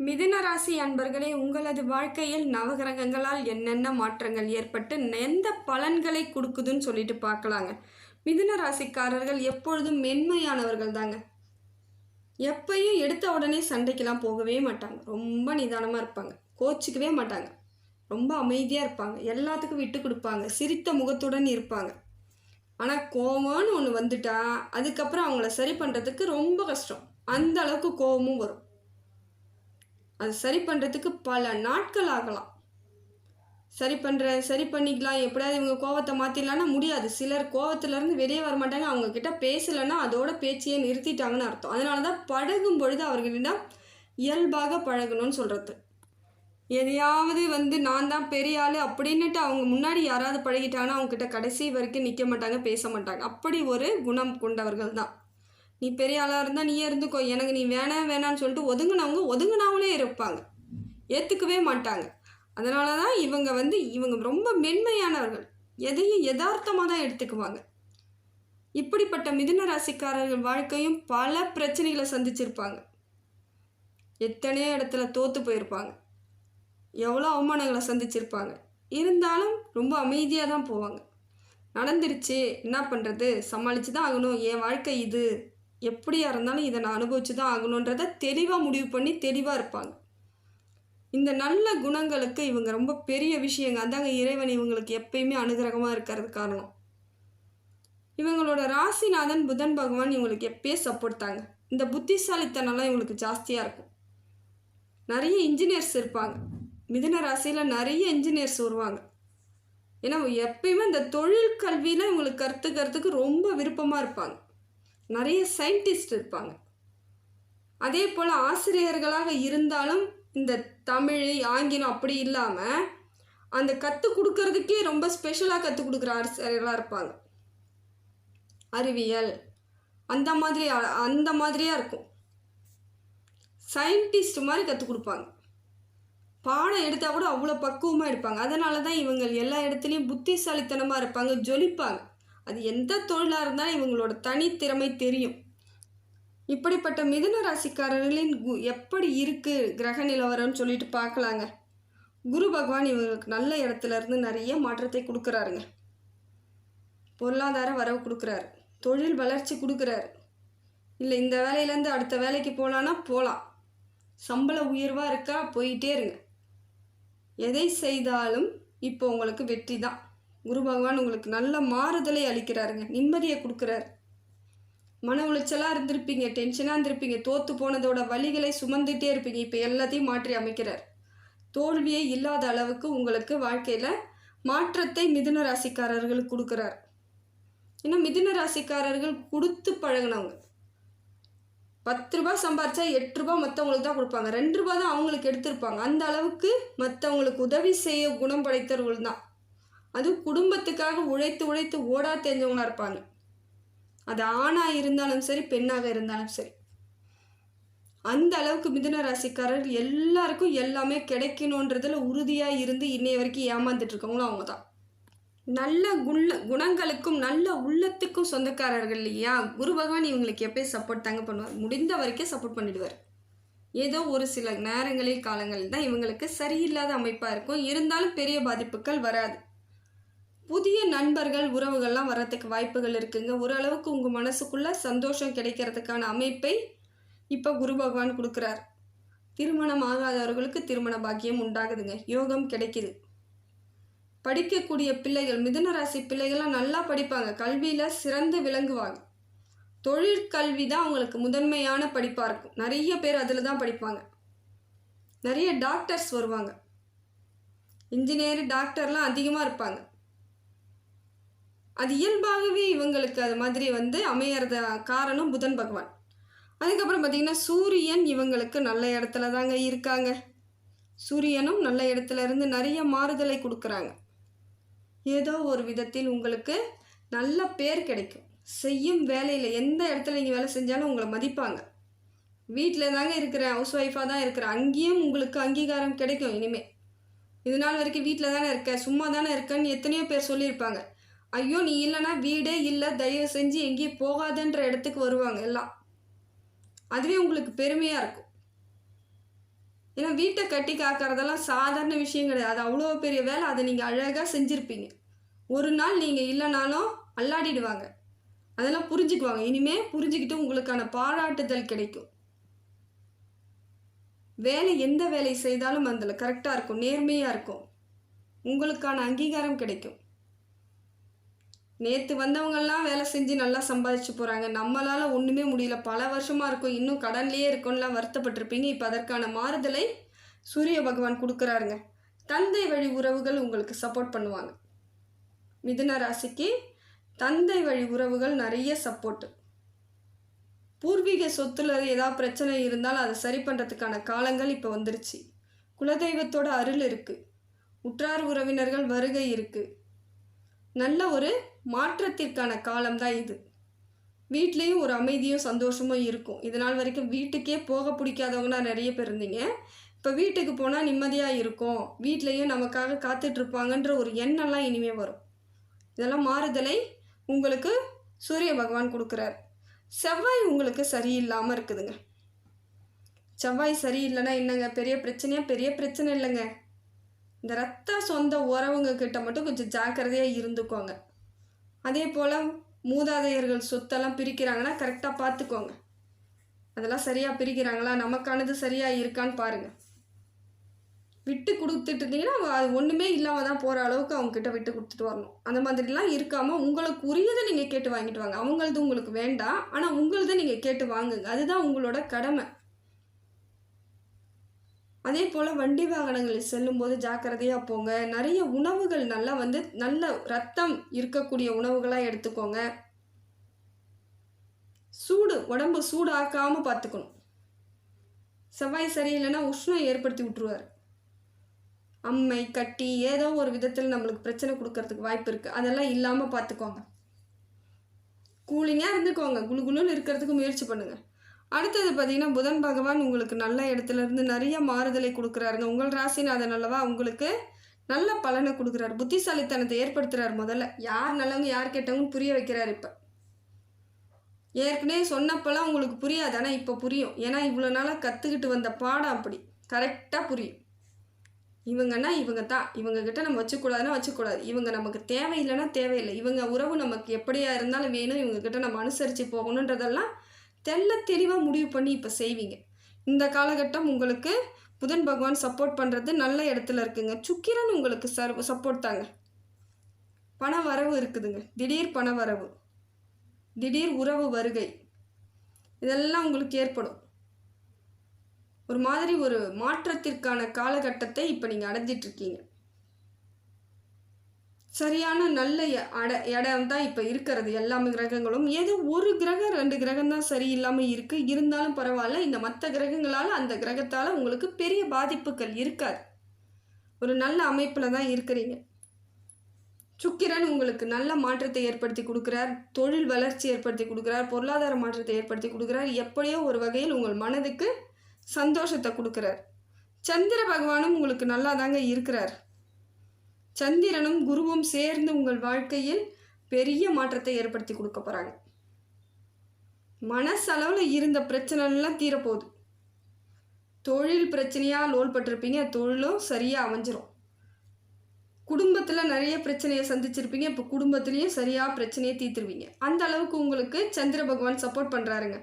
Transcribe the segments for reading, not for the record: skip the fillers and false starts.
மிதுன ராசி அன்பர்களே, உங்களது வாழ்க்கையில் நவகிரகங்களால் என்னென்ன மாற்றங்கள் ஏற்பட்டு எந்த பலன்களை கொடுக்குதுன்னு சொல்லிட்டு பார்க்கலாங்க. மிதுன ராசிக்காரர்கள் எப்பொழுதும் மென்மையானவர்கள் தாங்க. எப்பயும் எடுத்த உடனே சண்டைக்கெல்லாம் போகவே மாட்டாங்க. ரொம்ப நிதானமாக இருப்பாங்க. கோச்சிக்கவே மாட்டாங்க. ரொம்ப அமைதியாக இருப்பாங்க. எல்லாத்துக்கும் விட்டு கொடுப்பாங்க. சிரித்த முகத்துடன் இருப்பாங்க. ஆனால் கோவம்னு ஒன்று வந்துட்டா அதுக்கப்புறம் அவங்கள சரி பண்ணுறதுக்கு ரொம்ப கஷ்டம். அந்த அளவுக்கு கோபமும் வரும். அது சரி பண்ணுறதுக்கு பல நாட்கள் ஆகலாம். சரி பண்ணிக்கலாம், எப்படியாவது இவங்க கோவத்தை மாற்றிடலான்னா முடியாது. சிலர் கோவத்திலேருந்து வெளியே வர மாட்டாங்க. அவங்கக்கிட்ட பேசலைன்னா அதோட பேச்சையே நிறுத்திட்டாங்கன்னு அர்த்தம். அதனால தான் பழகும் பொழுது அவர்களிடம் இயல்பாக பழகணும்னு சொல்கிறது. எதையாவது நான் தான் பெரிய ஆள் அப்படின்னுட்டு அவங்க முன்னாடி யாராவது பழகிட்டாங்கன்னா அவங்கக்கிட்ட கடைசி வரைக்கும் நிற்க மாட்டாங்க, பேச மாட்டாங்க. அப்படி ஒரு குணம் கொண்டவர்கள் தான். நீ பெரிய ஆளாக இருந்தால் நீயே இருந்துக்கோ, எனக்கு நீ வேணான்னு சொல்லிட்டு ஒதுங்கினாங்களே இருப்பாங்க. ஏற்றுக்கவே மாட்டாங்க. அதனால தான் இவங்க ரொம்ப மென்மையானவர்கள். எதையும் யதார்த்தமாக தான் எடுத்துக்குவாங்க. இப்படிப்பட்ட மிதுன ராசிக்காரர்கள் வாழ்க்கையும் பல பிரச்சனைகளை சந்திச்சிருப்பாங்க. எத்தனையோ இடத்துல தோற்று போயிருப்பாங்க. எவ்வளோ அவமானங்களை சந்திச்சிருப்பாங்க. இருந்தாலும் ரொம்ப அமைதியாக தான் போவாங்க. நடந்துருச்சு, என்ன பண்ணுறது, சமாளித்து தான் ஆகணும், என் வாழ்க்கை இது, எப்படியா இருந்தாலும் இதை நான் அனுபவிச்சு தான் ஆகணுன்றதை தெளிவாக முடிவு பண்ணி தெளிவாக இருப்பாங்க. இந்த நல்ல குணங்களுக்கு இவங்க ரொம்ப பெரிய விஷயங்க. அதாங்க இறைவன் இவங்களுக்கு எப்பயுமே அனுகிரகமாக இருக்கிறது காரணம். இவங்களோட ராசிநாதன் புதன் பகவான் இவங்களுக்கு எப்பயே சப்போர்ட் தாங்க. இந்த புத்திசாலித்தனம்லாம் இவங்களுக்கு ஜாஸ்தியாக இருக்கும். நிறைய இன்ஜினியர்ஸ் இருப்பாங்க. மிதுன ராசியில் நிறைய இன்ஜினியர்ஸ் வருவாங்க. ஏன்னா எப்பயுமே இந்த தொழில் கல்வியில் இவங்களுக்கு கற்றுக்கிறதுக்கு ரொம்ப விருப்பமாக இருப்பாங்க. நிறைய சயின்டிஸ்ட் இருப்பாங்க. அதே போல் ஆசிரியர்களாக இருந்தாலும் இந்த தமிழ் ஆங்கிலம் அப்படி இல்லாமல் அந்த கற்றுக் கொடுக்கறதுக்கே ரொம்ப ஸ்பெஷலாக கற்றுக் கொடுக்குற ஆசிரியர்களாக இருப்பாங்க. அறிவியல் அந்த மாதிரியாக இருக்கும். சயின்டிஸ்ட் மாதிரி கற்றுக் கொடுப்பாங்க. பாடம் எடுத்தால் கூட அவ்வளோ பக்குவமாக இருப்பாங்க. அதனால தான் இவங்க எல்லா இடத்துலையும் புத்திசாலித்தனமாக இருப்பாங்க, ஜொலிப்பாங்க. அது எந்த தொழிலாக இருந்தாலும் இவங்களோட தனித்திறமை தெரியும். இப்படிப்பட்ட மிதுன ராசிக்காரர்களின் எப்படி இருக்குது கிரக நிலவரம்னு சொல்லிட்டு பார்க்கலாங்க. குரு பகவான் இவங்களுக்கு நல்ல இடத்துல இருந்து நிறைய மாற்றத்தை கொடுக்குறாருங்க. பொருளாதார வரவு கொடுக்குறாரு, தொழில் வளர்ச்சி கொடுக்குறாரு. இல்லை இந்த வேலையிலேருந்து அடுத்த வேலைக்கு போகலான்னா போகலாம். சம்பள உயர்வாக இருக்கா, போயிட்டே இருங்க. எதை செய்தாலும் இப்போ உங்களுக்கு வெற்றி தான். குரு பகவான் உங்களுக்கு நல்ல மாறுதலை அளிக்கிறாருங்க, நிம்மதியை கொடுக்குறாரு. மன உளைச்சலாக இருந்திருப்பீங்க, டென்ஷனாக இருந்திருப்பீங்க, தோற்று போனதோட வலிகளை சுமந்துகிட்டே இருப்பீங்க. இப்போ எல்லாத்தையும் மாற்றி அமைக்கிறார். தோல்வியே இல்லாத அளவுக்கு உங்களுக்கு வாழ்க்கையில் மாற்றத்தை மிதுன ராசிக்காரர்களுக்கு கொடுக்குறார். ஏன்னா மிதுன ராசிக்காரர்கள் கொடுத்து பழகினவங்க. 10 ரூபா சம்பாரிச்சா 8 ரூபா மற்றவங்களுக்கு தான் கொடுப்பாங்க. 2 ரூபா தான் அவங்களுக்கு எடுத்திருப்பாங்க. அந்த அளவுக்கு மற்றவங்களுக்கு உதவி செய்ய குணம் படைத்தவர்கள் தான். அதுவும் குடும்பத்துக்காக உழைத்து ஓடா தெரிஞ்சவங்களாக இருப்பாங்க. அது ஆணாக இருந்தாலும் சரி, பெண்ணாக இருந்தாலும் சரி. அந்த அளவுக்கு மிதுன ராசிக்காரர்கள் எல்லாருக்கும் எல்லாமே கிடைக்கணுன்றதில் உறுதியாக இருந்து இன்னைய வரைக்கும் ஏமாந்துட்டு இருக்கவங்களும் அவங்க தான். நல்ல குணங்களுக்கும் நல்ல உள்ளத்துக்கும் சொந்தக்காரர்கள் இல்லையா. குரு பகவான் இவங்களுக்கு எப்பயும் சப்போர்ட் தாங்க பண்ணுவார். முடிந்த வரைக்கும் சப்போர்ட் பண்ணிடுவார். ஏதோ ஒரு சில நேரங்களில் காலங்களில் தான் இவங்களுக்கு சரியில்லாத அமைப்பாக இருக்கும். இருந்தாலும் பெரிய பாதிப்புகள் வராது. புதிய நண்பர்கள் உறவுகள்லாம் வர்றதுக்கு வாய்ப்புகள் இருக்குங்க. ஓரளவுக்கு உங்கள் மனசுக்குள்ளே சந்தோஷம் கிடைக்கிறதுக்கான அமைப்பை இப்போ குரு பகவான் கொடுக்குறார். திருமணம் ஆகாதவர்களுக்கு திருமண பாக்கியம் உண்டாகுதுங்க, யோகம் கிடைக்குது. படிக்கக்கூடிய பிள்ளைகள், மிதுன ராசி பிள்ளைகள்லாம் நல்லா படிப்பாங்க, கல்வியில் சிறந்து விளங்குவாங்க. தொழிற்கல்வி தான் அவங்களுக்கு முதன்மையான படிப்பாக இருக்கும். நிறைய பேர் அதில் தான் படிப்பாங்க. நிறைய டாக்டர்ஸ் வருவாங்க. இன்ஜினியர் டாக்டர்லாம் அதிகமாக இருப்பாங்க. அது இயல்பாகவே இவங்களுக்கு அது மாதிரி அமையறத காரணம் புதன் பகவான். அதுக்கப்புறம் பார்த்திங்கன்னா சூரியன் இவங்களுக்கு நல்ல இடத்துல தாங்க இருக்காங்க. சூரியனும் நல்ல இடத்துல இருந்து நிறைய மாறுதலை கொடுக்குறாங்க. ஏதோ ஒரு விதத்தில் உங்களுக்கு நல்ல பேர் கிடைக்கும். செய்யும் வேலையில் எந்த இடத்துல நீங்கள் வேலை செஞ்சாலும் உங்களை மதிப்பாங்க. வீட்டில் தாங்க இருக்கிறேன், ஹவுஸ் ஒய்ஃபாக தான் இருக்கிறேன், அங்கேயும் உங்களுக்கு அங்கீகாரம் கிடைக்கும். இனிமேல் இது நாள் வரைக்கும் வீட்டில் தானே இருக்க, சும்மா தானே இருக்கன்னு எத்தனையோ பேர் சொல்லியிருப்பாங்க. ஐயோ நீ இல்லைன்னா வீடே இல்லை, தயவு செஞ்சு எங்கேயும் போகாதன்ற இடத்துக்கு வருவாங்க எல்லாம். அதுவே உங்களுக்கு பெருமையாக இருக்கும். ஏன்னா வீட்டை கட்டி காக்கிறதெல்லாம் சாதாரண விஷயம் கிடையாது. அது அவ்வளோ பெரிய வேலை. அதை நீங்கள் அழகாக செஞ்சுருப்பீங்க. ஒரு நாள் நீங்கள் இல்லைனாலும் அல்லாடிடுவாங்க. அதெல்லாம் புரிஞ்சுக்குவாங்க. இனிமேல் புரிஞ்சுக்கிட்டு உங்களுக்கான பாராட்டுதல் கிடைக்கும். வேலை எந்த வேலை செய்தாலும் அதில் கரெக்டாக இருக்கும், நேர்மையாக இருக்கும். உங்களுக்கான அங்கீகாரம் கிடைக்கும். நேற்று வந்தவங்கெல்லாம் வேலை செஞ்சு நல்லா சம்பாதிச்சு போகிறாங்க. நம்மளால் ஒன்றுமே முடியல, பல வருஷமாக இருக்கும், இன்னும் கடன்லேயே இருக்கும்லாம் வருத்தப்பட்டிருப்பீங்க. இப்போ அதற்கான மாறுதலை சூரிய பகவான் கொடுக்குறாருங்க. தந்தை வழி உறவுகள் உங்களுக்கு சப்போர்ட் பண்ணுவாங்க. மிதுன ராசிக்கு தந்தை வழி உறவுகள் நிறைய சப்போர்ட்டு. பூர்வீக சொத்துல ஏதாவது பிரச்சனை இருந்தால் அதை சரி பண்ணுறதுக்கான காலங்கள் இப்போ வந்துருச்சு. குலதெய்வத்தோட அருள் இருக்குது. உற்றார் உறவினர்கள் வருகை இருக்குது. நல்ல ஒரு மாற்றத்திற்கான காலம்தான் இது. வீட்லேயும் ஒரு அமைதியும் சந்தோஷமும் இருக்கும். இதனால் வரைக்கும் வீட்டுக்கே போக பிடிக்காதவங்கன்னா நிறைய பேர் இருந்தீங்க. இப்போ வீட்டுக்கு போனால் நிம்மதியாக இருக்கும், வீட்லேயும் நமக்காக காத்துட்ருப்பாங்கன்ற ஒரு எண்ணம்லாம் இனிமேல் வரும். இதெல்லாம் மாறுதலை உங்களுக்கு சூரிய பகவான் கொடுக்குறார். செவ்வாய் உங்களுக்கு சரியில்லாமல் இருக்குதுங்க. செவ்வாய் சரியில்லைன்னா என்னங்க பெரிய பிரச்சனையா? பெரிய பிரச்சனை இல்லைங்க. இந்த ரத்த சொந்த உறவுங்க கிட்ட மட்டும் கொஞ்சம் ஜாக்கிரதையாக இருந்துக்கோங்க. அதே போல் மூதாதையர்கள் சொத்தெல்லாம் பிரிக்கிறாங்கன்னா கரெக்டாக பார்த்துக்கோங்க. அதெல்லாம் சரியாக பிரிக்கிறாங்களா, நமக்கானது சரியாக இருக்கான்னு பாருங்கள். விட்டு கொடுத்துட்டு இருந்தீங்கன்னா அது ஒன்றுமே இல்லாமல் தான் போகிற அளவுக்கு அவங்கக்கிட்ட விட்டு கொடுத்துட்டு வரணும். அந்த மாதிரிலாம் இருக்காமல் உங்களுக்கு உரியதை நீங்கள் கேட்டு வாங்கிட்டு வாங்க. அவங்களது உங்களுக்கு வேண்டாம், ஆனால் உங்களதை நீங்கள் கேட்டு வாங்குங்க. அதுதான் உங்களோட கடமை. அதே போல் வண்டி வாகனங்களில் செல்லும்போது ஜாக்கிரதையாக போங்க. நிறைய உணவுகள் நல்லா நல்ல ரத்தம் இருக்கக்கூடிய உணவுகளாக எடுத்துக்கோங்க. உடம்பு சூடு ஆக்காமல் பார்த்துக்கணும். செவ்வாய் சரியில்லைன்னா உஷ்ணம் ஏற்படுத்தி விட்டுருவார். அம்மை கட்டி ஏதோ ஒரு விதத்தில் நம்மளுக்கு பிரச்சனை கொடுக்கறதுக்கு வாய்ப்பு இருக்குது. அதெல்லாம் இல்லாமல் பார்த்துக்கோங்க. கூலிங்காக இருந்துக்கோங்க. குளுகுலுன்னு இருக்கிறதுக்கு முயற்சி பண்ணுங்கள். அடுத்தது பார்த்திங்கன்னா புதன் பகவான் உங்களுக்கு நல்ல இடத்துலேருந்து நிறைய மாறுதலை கொடுக்குறாருங்க. உங்கள் ராசிநாதன் அல்லவா, உங்களுக்கு நல்ல பலனை கொடுக்குறாரு. புத்திசாலித்தனத்தை ஏற்படுத்துகிறார். முதல்ல யார் நல்லவங்க யார் கெட்டவங்கன்னு புரிய வைக்கிறார். இப்போ ஏற்கனவே சொன்னப்பெல்லாம் உங்களுக்கு புரியாது, ஆனால் இப்போ புரியும். ஏன்னா இவ்வளோ நாளாக கற்றுக்கிட்டு வந்த பாடம் அப்படி கரெக்டாக புரியும். இவங்கன்னா இவங்க தான், இவங்கக்கிட்ட நம்ம வச்சுக்கூடாதுன்னா வச்சுக்கூடாது, இவங்க நமக்கு தேவையில்லைன்னா தேவையில்லை, இவங்க உறவு நமக்கு எப்படியா இருந்தாலும் வேணும், இவங்கக்கிட்ட நம்ம அனுசரித்து போகணுன்றதெல்லாம் தெல்ல தெளிவாக முடிவு பண்ணி இப்போ செய்வீங்க. இந்த காலகட்டம் உங்களுக்கு புதன் பகவான் சப்போர்ட் பண்ணுறது நல்ல இடத்துல இருக்குங்க. சுக்கிரன் உங்களுக்கு சப்போர்ட் தாங்க. பண வரவு இருக்குதுங்க. திடீர் பண வரவு, திடீர் உறவு வருகை, இதெல்லாம் உங்களுக்கு ஏற்படும். ஒரு மாதிரி ஒரு மாற்றத்திற்கான காலகட்டத்தை இப்போ நீங்கள் அடைஞ்சிட்ருக்கீங்க. சரியான நல்ல இடம் தான் இப்போ இருக்கிறது. எல்லாமே கிரகங்களும் ஏதோ ஒரு கிரகம் 2 கிரகம் தான் சரியில்லாமல் இருக்குது. இருந்தாலும் பரவாயில்ல, இந்த மற்ற கிரகங்களால் அந்த கிரகத்தால் உங்களுக்கு பெரிய பாதிப்புகள் இருக்காது. ஒரு நல்ல அமைப்பில் தான் இருக்கிறீங்க. சுக்கிரன் உங்களுக்கு நல்ல மாற்றத்தை ஏற்படுத்தி கொடுக்குறார். தொழில் வளர்ச்சி ஏற்படுத்தி கொடுக்குறார். பொருளாதார மாற்றத்தை ஏற்படுத்தி கொடுக்குறார். எப்படியோ ஒரு வகையில் உங்கள் மனதுக்கு சந்தோஷத்தை கொடுக்குறார். சந்திர பகவானும் உங்களுக்கு நல்லா தாங்க இருக்கிறார். சந்திரனும் குருவும் சேர்ந்து உங்கள் வாழ்க்கையில் பெரிய மாற்றத்தை ஏற்படுத்தி கொடுக்க போகிறாங்க. மனசளவில் இருந்த பிரச்சனைலாம் தீரப்போகுது. தொழில் பிரச்சனையாக லோல் பட்டிருப்பீங்க, தொழிலும் சரியாக அமைஞ்சிரும். குடும்பத்தில் நிறைய பிரச்சனையை சந்திச்சிருப்பீங்க, இப்போ குடும்பத்துலேயும் சரியாக பிரச்சனையை தீர்த்துருவீங்க. அந்த அளவுக்கு உங்களுக்கு சந்திர பகவான் சப்போர்ட் பண்ணுறாருங்க.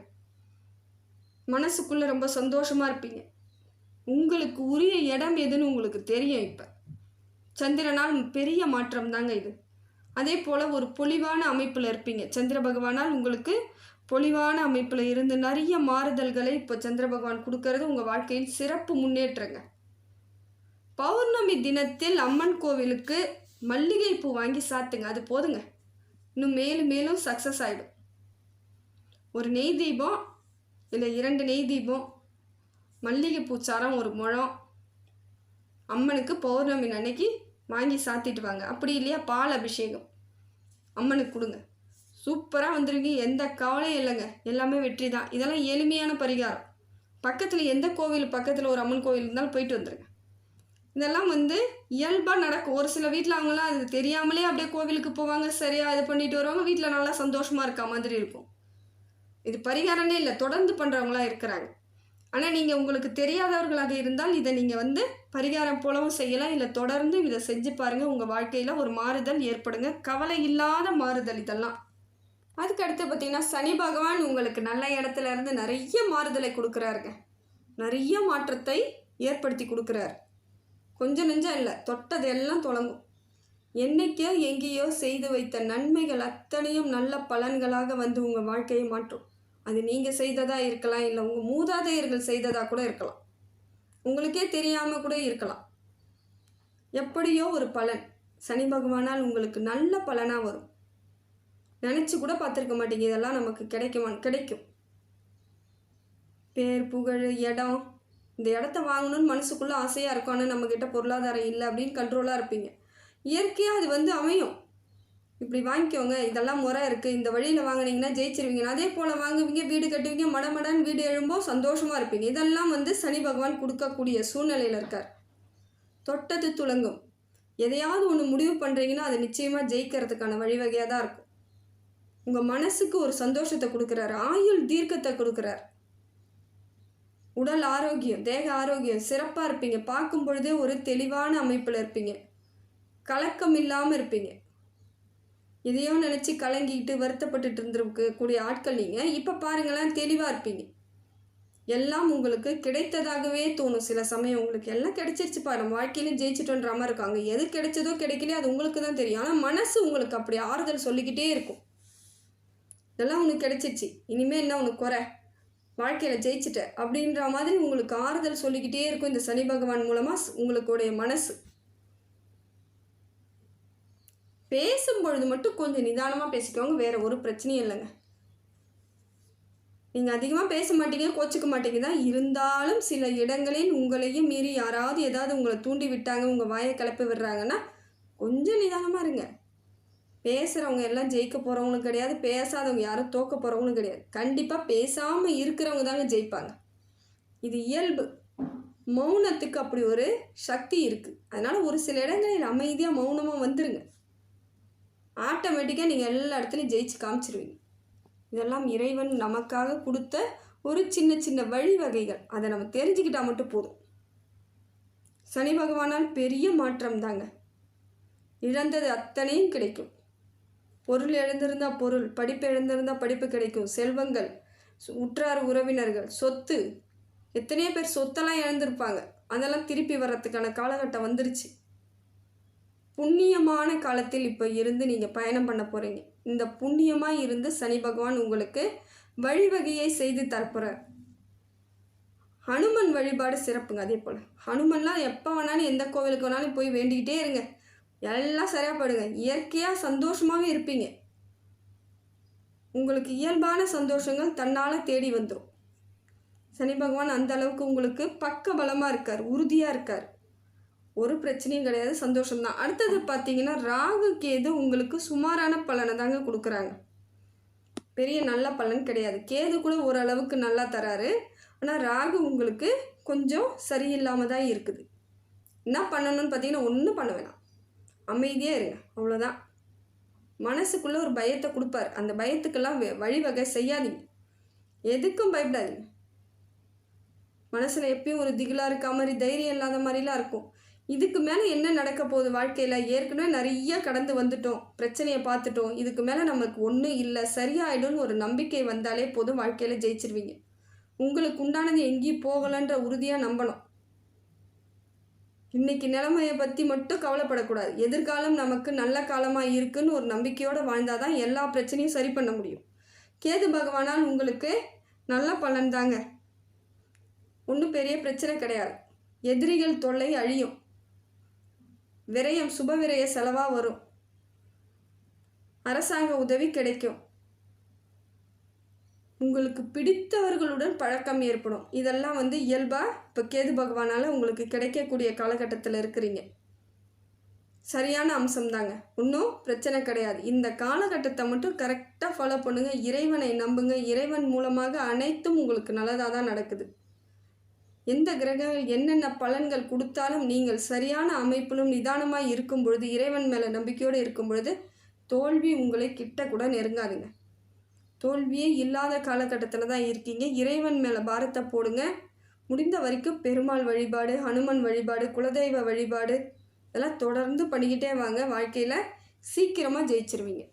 மனசுக்குள்ளே ரொம்ப சந்தோஷமாக இருப்பீங்க. உங்களுக்கு உரிய இடம் எதுன்னு உங்களுக்கு தெரியும். இப்போ சந்திரனால் பெரிய மாற்றம் தாங்க இது. அதே போல் ஒரு பொலிவான அமைப்பில் இருப்பீங்க. சந்திர பகவானால் உங்களுக்கு பொலிவான அமைப்பில் இருந்து நிறைய மாறுதல்களை இப்போ சந்திர பகவான் கொடுக்கறது உங்கள் வாழ்க்கையில் சிறப்பு முன்னேற்றங்க. பௌர்ணமி தினத்தில் அம்மன் கோவிலுக்கு மல்லிகைப்பூ வாங்கி சாத்துங்க, அது போதுங்க. இன்னும் மேலும் மேலும் சக்ஸஸ் ஆகிடும். ஒரு நெய் தீபம் இல்லை 2 நெய் தீபம், மல்லிகைப்பூ சாரம் 1 முழம் அம்மனுக்கு பௌர்ணமி அன்னைக்கு வாங்கி சாத்திட்டு வாங்க. அப்படி இல்லையா பால் அபிஷேகம் அம்மனுக்கு கொடுங்க. சூப்பராக வந்துருங்க. எந்த கவலையும் இல்லைங்க, எல்லாமே வெற்றி தான். இதெல்லாம் எளிமையான பரிகாரம். பக்கத்தில் எந்த கோவில் பக்கத்தில் ஒரு அம்மன் கோவில் இருந்தாலும் போயிட்டு வந்துடுங்க. இதெல்லாம் இயல்பாக நடக்கும். ஒரு சில வீட்டில் அவங்களாம் அது தெரியாமலே அப்படியே கோவிலுக்கு போவாங்க, சரியாக இது பண்ணிட்டு வருவாங்க, வீட்டில் நல்லா சந்தோஷமாக இருக்க மாதிரி இருக்கும். இது பரிகாரமே இல்லை, தொடர்ந்து பண்ணுறவங்களாம் இருக்கிறாங்க. ஆனால் நீங்கள் உங்களுக்கு தெரியாதவர்களாக இருந்தால் இதை நீங்கள் வந்து பரிகாரம் போலவும் செய்யலாம். இல்லை தொடர்ந்து இதை செஞ்சு பாருங்கள். உங்கள் வாழ்க்கையில் ஒரு மாறுதல் ஏற்படுங்க. கவலை இல்லாத மாறுதல் இதெல்லாம். அதுக்கு அடுத்து பார்த்திங்கன்னா சனி பகவான் உங்களுக்கு நல்ல இடத்துல இருந்து நிறைய மாறுதலை கொடுக்குறாருங்க. நிறைய மாற்றத்தை ஏற்படுத்தி கொடுக்குறாரு. கொஞ்சம் நெஞ்சம் இல்லை, தொட்டது எல்லாம் தொடங்கும். என்னைக்கோ எங்கேயோ செய்து வைத்த நன்மைகள் அத்தனையும் நல்ல பலன்களாக வந்து உங்கள் வாழ்க்கையை மாற்றும். அது நீங்கள் செய்ததாக இருக்கலாம், இல்லை உங்கள் மூதாதையர்கள் செய்ததாக கூட இருக்கலாம், உங்களுக்கே தெரியாமல் கூட இருக்கலாம். எப்படியோ ஒரு பலன் சனி பகவானால் உங்களுக்கு நல்ல பலனாக வரும். நினச்சி கூட பார்த்துருக்க மாட்டீங்க இதெல்லாம் நமக்கு கிடைக்கும். பேர், புகழ், இடம், இந்த இடத்த வாங்கணும்னு மனசுக்குள்ளே ஆசையாக இருக்கும். ஆனால் நம்மக்கிட்ட பொருளாதாரம் இல்லை அப்படின்னு கண்ட்ரோலாக இருப்பீங்க. இயற்கையாக அது வந்து அமையும். இப்படி வாங்கிக்கோங்க, இதெல்லாம் முறை இருக்குது, இந்த வழியில் வாங்கினீங்கன்னா ஜெயிச்சிருவீங்க, அதே போல் வாங்குவீங்க, வீடு கட்டுவீங்க, மடமடான்னு வீடு எழும்போது சந்தோஷமாக இருப்பீங்க. இதெல்லாம் வந்து சனி பகவான் கொடுக்கக்கூடிய சூழ்நிலையில் இருக்கார். தொட்டது துலங்கும். எதையாவது ஒன்று முடிவு பண்ணுறீங்கன்னா அது நிச்சயமாக ஜெயிக்கிறதுக்கான வழிவகையாக தான் இருக்கும். உங்கள் மனசுக்கு ஒரு சந்தோஷத்தை கொடுக்குறாரு. ஆயுள் தீர்க்கத்தை கொடுக்குறார். உடல் ஆரோக்கியம், தேக ஆரோக்கியம் சிறப்பாக இருப்பீங்க. பார்க்கும் பொழுதே ஒரு தெளிவான அமைப்பில் இருப்பீங்க. கலக்கம் இல்லாமல் இருப்பீங்க. எதையோ நினச்சி கலங்கிக்கிட்டு வருத்தப்பட்டுட்டு இருந்திருக்கக்கூடிய ஆட்கள் நீங்கள் இப்போ பாருங்களேன், தெளிவாக இருப்பீங்க. எல்லாம் உங்களுக்கு கிடைத்ததாகவே தோணும். சில சமயம் உங்களுக்கு எல்லாம் கிடைச்சிருச்சுப்பா, நம்ம வாழ்க்கையிலும் ஜெயிச்சிட்டோன்ற மாதிரி இருக்காங்க. எது கிடைச்சதோ கிடைக்கலையோ அது உங்களுக்கு தான் தெரியும். ஆனால் மனசு உங்களுக்கு அப்படி ஆறுதல் சொல்லிக்கிட்டே இருக்கும். இதெல்லாம் உனக்கு கிடைச்சிருச்சு, இனிமேல் என்ன உனக்கு குறை, வாழ்க்கையில் ஜெயிச்சிட்ட அப்படின்ற மாதிரி உங்களுக்கு ஆறுதல் சொல்லிக்கிட்டே இருக்கும் இந்த சனி பகவான் மூலமாக உங்களுடைய மனசு. பேசும்பொழுது மட்டும் கொஞ்சம் நிதானமாக பேசிக்கோங்க, வேறு ஒரு பிரச்சனையும் இல்லைங்க. நீங்கள் அதிகமாக பேச மாட்டீங்க, கோச்சிக்க மாட்டீங்க தான். இருந்தாலும் சில இடங்களில் உங்களையும் மீறி யாராவது ஏதாவது உங்களை தூண்டி விட்டாங்க, உங்கள் வாயை கிளப்பி விடுறாங்கன்னா கொஞ்சம் நிதானமாக இருங்க. பேசுகிறவங்க எல்லாம் ஜெயிக்க போகிறவங்களும் கிடையாது, பேசாதவங்க யாரும் தோக்க போகிறவங்களும் கிடையாது. கண்டிப்பாக பேசாமல் இருக்கிறவங்க தாங்க ஜெயிப்பாங்க. இது இயல்பு. மௌனத்துக்கு அப்படி ஒரு சக்தி இருக்குது. அதனால் ஒரு சில இடங்களில் அமைதியாக மௌனமாக வந்துடுங்க. ஆட்டோமேட்டிக்காக நீங்கள் எல்லா இடத்துலையும் ஜெயிச்சு காமிச்சிருவீங்க. இதெல்லாம் இறைவன் நமக்காக கொடுத்த ஒரு சின்ன சின்ன வழிவகைகள். அதை நம்ம தெரிஞ்சுக்கிட்டால் மட்டும் போதும். சனி பகவானால் பெரிய மாற்றம் தாங்க. இழந்தது அத்தனையும் கிடைக்கும். பொருள் இழந்திருந்தால் பொருள், படிப்பு இழந்திருந்தால் படிப்பு கிடைக்கும், செல்வங்கள், உற்றார் உறவினர்கள், சொத்து. எத்தனையோ பேர் சொத்தெல்லாம் இழந்திருப்பாங்க, அதெல்லாம் திருப்பி வர்றதுக்கான காலகட்டம் வந்துருச்சு. புண்ணியமான காலத்தில் இப்போ இருந்து நீங்கள் பயணம் பண்ண போகிறீங்க. இந்த புண்ணியமாக இருந்து சனி பகவான் உங்களுக்கு வழிவகையை செய்து தரப்போகிறார். ஹனுமன் வழிபாடு சிறப்புங்க. அதே போல் ஹனுமன்லாம் எப்போ வேணாலும் எந்த கோவிலுக்கு வேணாலும் போய் வேண்டிக்கிட்டே இருங்க, எல்லாம் சரியாக படுங்க. இயற்கையாக சந்தோஷமாகவே இருப்பீங்க. உங்களுக்கு இயல்பான சந்தோஷங்கள் தன்னால் தேடி வந்துடும். சனி பகவான் அந்த அளவுக்கு உங்களுக்கு பக்க பலமாக இருக்கார், உறுதியாக இருக்கார். ஒரு பிரச்சனையும் கிடையாது, சந்தோஷம்தான். அடுத்தது பார்த்தீங்கன்னா ராகு கேது உங்களுக்கு சுமாரான பலனை தாங்க கொடுக்குறாங்க. பெரிய நல்ல பலன் கிடையாது. கேது கூட ஓரளவுக்கு நல்லா தராரு. ஆனால் ராகு உங்களுக்கு கொஞ்சம் சரியில்லாமல் தான் இருக்குது. என்ன பண்ணணும்னு பார்த்தீங்கன்னா ஒன்றும் பண்ண வேணாம், அமைதியாக இருங்க, அவ்வளோதான். மனசுக்குள்ளே ஒரு பயத்தை கொடுப்பார். அந்த பயத்துக்கெல்லாம் வழிவகை செய்யாதீங்க, எதுக்கும் பயப்படாதீங்க. மனசில் எப்பயும் ஒரு திகிலாக இருக்க மாதிரி, தைரியம் இல்லாத மாதிரிலாம் இருக்கும். இதுக்கு மேலே என்ன நடக்க போகுது வாழ்க்கையில், ஏற்கனவே நிறைய கடந்து வந்துட்டோம், பிரச்சனையை பார்த்துட்டோம், இதுக்கு மேலே நமக்கு ஒன்றும் இல்லை, சரியாயிடும்னு ஒரு நம்பிக்கை வந்தாலே போதும், வாழ்க்கையில் ஜெயிச்சிருவீங்க. உங்களுக்கு உண்டானது எங்கேயும் போகலைன்ற உறுதியாக நம்பணும். இன்றைக்கி நிலைமையை பற்றி மட்டும் கவலைப்படக்கூடாது. எதிர்காலம் நமக்கு நல்ல காலமாக இருக்குன்னு ஒரு நம்பிக்கையோடு வாழ்ந்தால் தான் எல்லா பிரச்சனையும் சரி பண்ண முடியும். கேது பகவானால் உங்களுக்கு நல்ல பலன் தாங்க. ஒன்றும் பெரிய பிரச்சனை கிடையாது. எதிரிகள் தொல்லை அழியும். விரயம் சுப விரய செலவாக வரும். அரசாங்க உதவி கிடைக்கும். உங்களுக்கு பிடித்தவர்களுடன் பழக்கம் ஏற்படும். இதெல்லாம் வந்து இயல்பாக இப்போ கேது பகவானால் உங்களுக்கு கிடைக்கக்கூடிய காலகட்டத்தில் இருக்கிறீங்க. சரியான அம்சம் தாங்க, ஒன்றும் பிரச்சனை கிடையாது. இந்த காலகட்டத்தை மட்டும் கரெக்டாக ஃபாலோ பண்ணுங்கள். இறைவனை நம்புங்க. இறைவன் மூலமாக அனைத்தும் உங்களுக்கு நல்லதாக தான் நடக்குது. எந்த கிரகங்கள் என்னென்ன பலன்கள் கொடுத்தாலும் நீங்கள் சரியான அமைப்பிலும் நிதானமாக இருக்கும் பொழுது, இறைவன் மேலே நம்பிக்கையோடு இருக்கும் பொழுது தோல்வி உங்களை கிட்ட கூட நெருங்காதுங்க. தோல்வியே இல்லாத காலகட்டத்தில் தான் இருக்கீங்க. இறைவன் மேலே பாரத்தை போடுங்க. முடிந்த வரைக்கும் பெருமாள் வழிபாடு, ஹனுமன் வழிபாடு, குலதெய்வ வழிபாடு இதெல்லாம் தொடர்ந்து பண்ணிக்கிட்டே வாங்க. வாழ்க்கையில் சீக்கிரமாக ஜெயிச்சிருவீங்க.